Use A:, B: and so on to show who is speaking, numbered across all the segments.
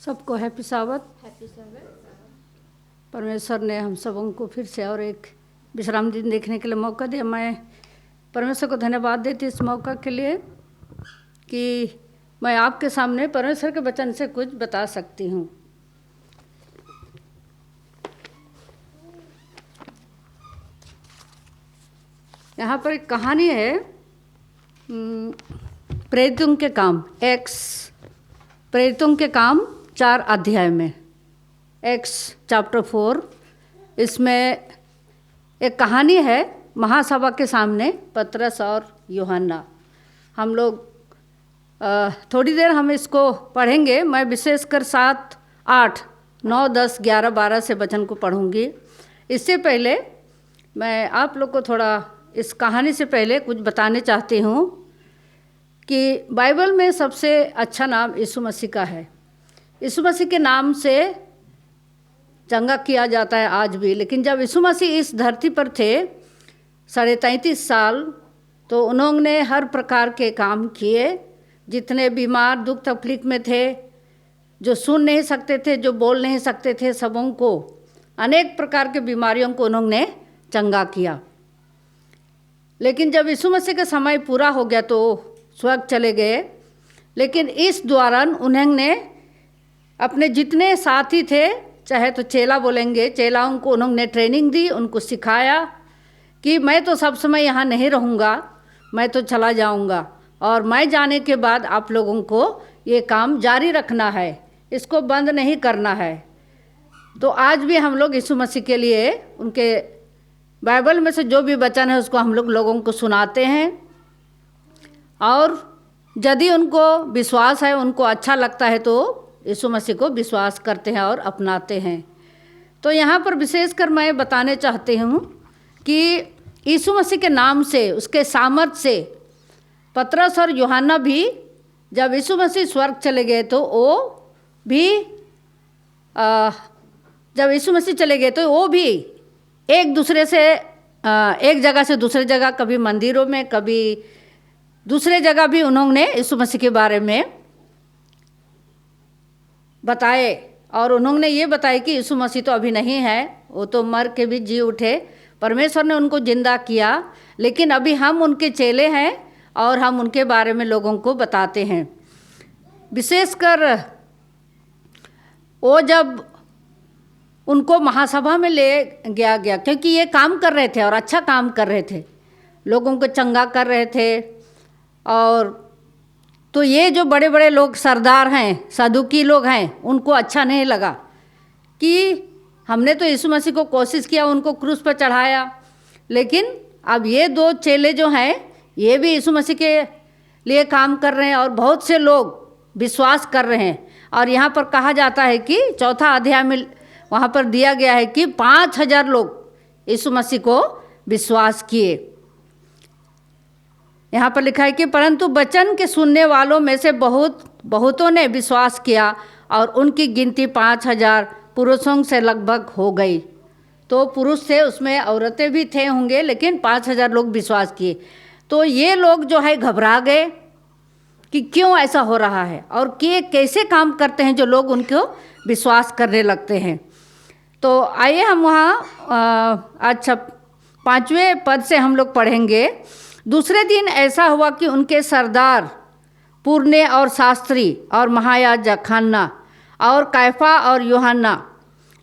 A: सबको हैप्पी साबत।
B: हैप्पी साबत।
A: परमेश्वर ने हम सबों को फिर से और एक विश्राम दिन देखने के लिए मौका दिया। मैं परमेश्वर को धन्यवाद देती इस मौका के लिए कि मैं आपके सामने परमेश्वर के वचन से कुछ बता सकती हूँ। यहाँ पर एक कहानी है प्रेरितों के काम, एक्स प्रेरितों के काम 4 अध्याय में, एक्स चैप्टर 4। इसमें एक कहानी है महासभा के सामने पतरस और यूहन्ना। हम लोग थोड़ी देर हम इसको पढ़ेंगे। मैं विशेषकर 7, 8, 9, 10, 11, 12 से वचन को पढ़ूंगी। इससे पहले मैं आप लोग को थोड़ा इस कहानी से पहले कुछ बताने चाहती हूँ कि बाइबल में सबसे अच्छा नाम यीशु मसीह का है। यीशु मसीह के नाम से चंगा किया जाता है आज भी। लेकिन जब यीशु मसीह इस धरती पर थे 33.5 साल, तो उन्होंने हर प्रकार के काम किए। जितने बीमार दुख तकलीफ में थे, जो सुन नहीं सकते थे, जो बोल नहीं सकते थे, सबों को अनेक प्रकार के बीमारियों को उन्होंने चंगा किया। लेकिन जब यीशु मसीह का समय पूरा हो गया तो स्वर्ग चले गए। लेकिन इस दौरान उन्होंने अपने जितने साथी थे, चाहे तो चेला बोलेंगे, चेलाओं को उन्होंने ट्रेनिंग दी, उनको सिखाया कि मैं तो सब समय यहाँ नहीं रहूँगा, मैं तो चला जाऊँगा और मैं जाने के बाद आप लोगों को ये काम जारी रखना है, इसको बंद नहीं करना है। तो आज भी हम लोग यीशु मसीह के लिए उनके बाइबल में से जो भी वचन है उसको हम लोगों को सुनाते हैं, और यदि उनको विश्वास है, उनको अच्छा लगता है, तो यीशु मसीह को विश्वास करते हैं और अपनाते हैं। तो यहाँ पर विशेषकर मैं बताने चाहती हूँ कि यीशु मसीह के नाम से, उसके सामर्थ से पतरस और यूहन्ना भी जब यीशु मसीह स्वर्ग चले गए तो वो भी जब यीशु मसीह चले गए तो वो भी एक दूसरे से एक जगह से दूसरे जगह, कभी मंदिरों में, कभी दूसरे जगह भी उन्होंने यीशु मसीह के बारे में बताए। और उन्होंने ये बताया कि यीशु मसीह तो अभी नहीं है, वो तो मर के भी जी उठे, परमेश्वर ने उनको जिंदा किया। लेकिन अभी हम उनके चेले हैं और हम उनके बारे में लोगों को बताते हैं। विशेषकर वो जब उनको महासभा में ले गया क्योंकि ये काम कर रहे थे और अच्छा काम कर रहे थे, लोगों को चंगा कर रहे थे। और तो ये जो बड़े बड़े लोग सरदार हैं, सदुकी लोग हैं, उनको अच्छा नहीं लगा कि हमने तो यीशु मसीह को कोशिश किया, उनको क्रूस पर चढ़ाया, लेकिन अब ये 2 चेले जो हैं ये भी यीशु मसीह के लिए काम कर रहे हैं और बहुत से लोग विश्वास कर रहे हैं। और यहाँ पर कहा जाता है कि 4 अध्याय में वहाँ पर दिया गया है कि 5000 लोग यीशु मसीह को विश्वास किए। यहाँ पर लिखा है कि परंतु वचन के सुनने वालों में से बहुतों ने विश्वास किया और उनकी गिनती 5000 पुरुषों से लगभग हो गई। तो पुरुष थे, उसमें औरतें भी थे होंगे, लेकिन 5000 लोग विश्वास किए। तो ये लोग जो है घबरा गए कि क्यों ऐसा हो रहा है और कि कैसे काम करते हैं जो लोग उनको विश्वास करने लगते हैं। तो आइए हम वहाँ अच्छा 5वें पद से हम लोग पढ़ेंगे। दूसरे दिन ऐसा हुआ कि उनके सरदार, पुरने और शास्त्री और महायाजक हन्ना और कैफा और यूहन्ना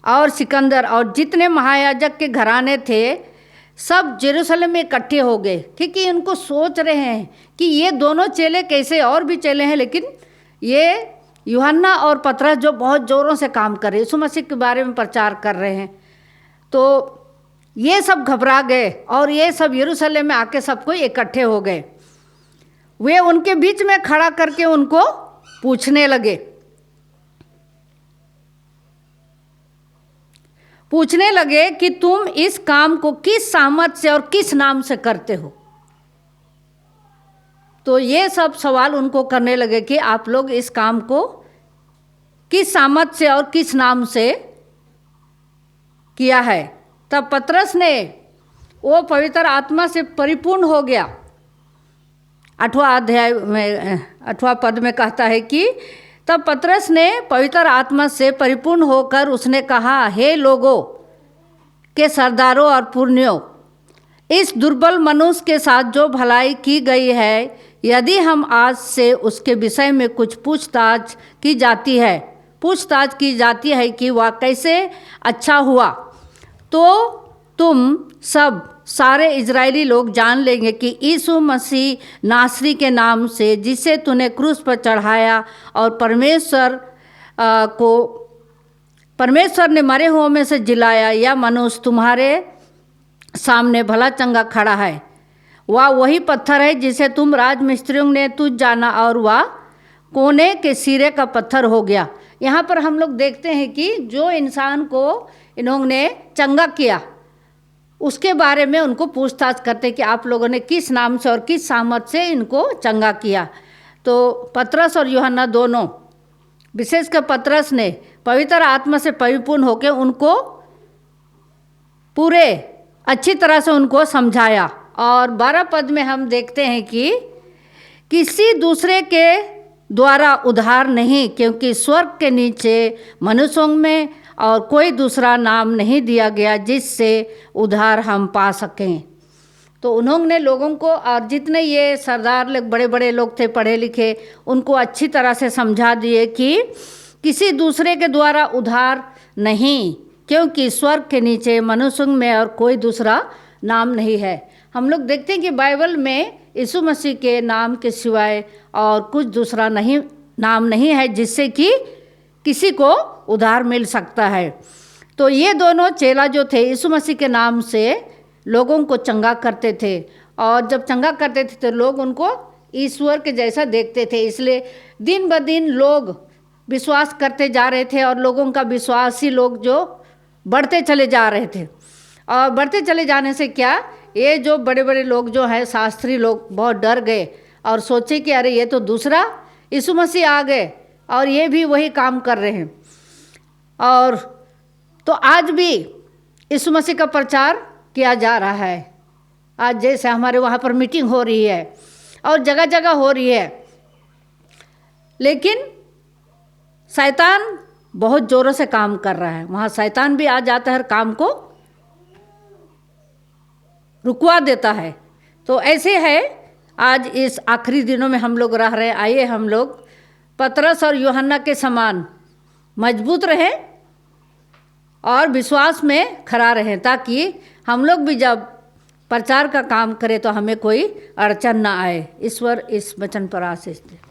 A: और सिकंदर और जितने महायाजक के घराने थे, सब यरूशलेम में इकट्ठे हो गए, क्योंकि उनको सोच रहे हैं कि ये दोनों चेले कैसे, और भी चेले हैं लेकिन ये यूहन्ना और पतरस जो बहुत ज़ोरों से काम कर रहे हैं, यीशु मसीह के बारे में प्रचार कर रहे हैं, तो ये सब घबरा गए और ये सब यरूशलेम में आके सबको इकट्ठे हो गए। वे उनके बीच में खड़ा करके उनको पूछने लगे कि तुम इस काम को किस सामर्थ से और किस नाम से करते हो। तो ये सब सवाल उनको करने लगे कि आप लोग इस काम को किस सामर्थ से और किस नाम से किया है। तब पतरस ने, वो पवित्र आत्मा से परिपूर्ण हो गया। 8वां अध्याय में 8वां पद में कहता है कि तब पतरस ने पवित्र आत्मा से परिपूर्ण होकर उसने कहा, हे लोगों के सरदारों और पुरनियों, इस दुर्बल मनुष्य के साथ जो भलाई की गई है, यदि हम आज से उसके विषय में कुछ पूछताछ की जाती है कि वह कैसे अच्छा हुआ, तो तुम सब सारे इजरायली लोग जान लेंगे कि यीशु मसीह नासरी के नाम से, जिसे तूने क्रूस पर चढ़ाया और परमेश्वर ने मरे हुओं में से जिलाया, यह मनुष्य तुम्हारे सामने भला चंगा खड़ा है। वह वही पत्थर है जिसे तुम राजमिस्त्रियों ने तुझ जाना, और वह कोने के सिरे का पत्थर हो गया। यहाँ पर हम लोग देखते हैं कि जो इंसान को इन्होंने चंगा किया, उसके बारे में उनको पूछताछ करते कि आप लोगों ने किस नाम से और किस सामर्थ से इनको चंगा किया। तो पतरस और यूहन्ना दोनों, विशेषकर पतरस ने पवित्र आत्मा से परिपूर्ण होकर उनको पूरे अच्छी तरह से उनको समझाया। और 12 पद में हम देखते हैं कि किसी दूसरे के द्वारा उद्धार नहीं, क्योंकि स्वर्ग के नीचे मनुष्यों में और कोई दूसरा नाम नहीं दिया गया जिससे उद्धार हम पा सकें। तो उन्होंने लोगों को, और जितने ये सरदार लोग, बड़े बड़े लोग थे पढ़े लिखे, उनको अच्छी तरह से समझा दिए कि किसी दूसरे के द्वारा उद्धार नहीं, क्योंकि स्वर्ग के नीचे मनुष्यों में और कोई दूसरा नाम नहीं है। हम लोग देखते हैं कि बाइबल में यीशु मसीह के नाम के सिवाय और कुछ दूसरा नाम नहीं है जिससे कि किसी को उद्धार मिल सकता है। तो ये दोनों चेला जो थे, यीशु मसीह के नाम से लोगों को चंगा करते थे, और जब चंगा करते थे तो लोग उनको ईश्वर के जैसा देखते थे। इसलिए दिन ब दिन लोग विश्वास करते जा रहे थे, और लोगों का विश्वासी लोग जो बढ़ते चले जा रहे थे। और बढ़ते चले जाने से क्या, ये जो बड़े बड़े लोग जो हैं, शास्त्री लोग, बहुत डर गए और सोचे कि अरे ये तो दूसरा यीशु मसीह आ गए और ये भी वही काम कर रहे हैं। और तो आज भी यीशु मसीह का प्रचार किया जा रहा है। आज जैसे हमारे वहाँ पर मीटिंग हो रही है और जगह जगह हो रही है, लेकिन शैतान बहुत ज़ोरों से काम कर रहा है। वहाँ शैतान भी आ जाता है, काम को रुकवा देता है। तो ऐसे है, आज इस आखिरी दिनों में हम लोग रह रहे हैं। आइए हम लोग पतरस और यूहन्ना के समान मजबूत रहें और विश्वास में खड़ा रहें, ताकि हम लोग भी जब प्रचार का काम करें तो हमें कोई अड़चन ना आए। ईश्वर इस वचन पर आशीष दे।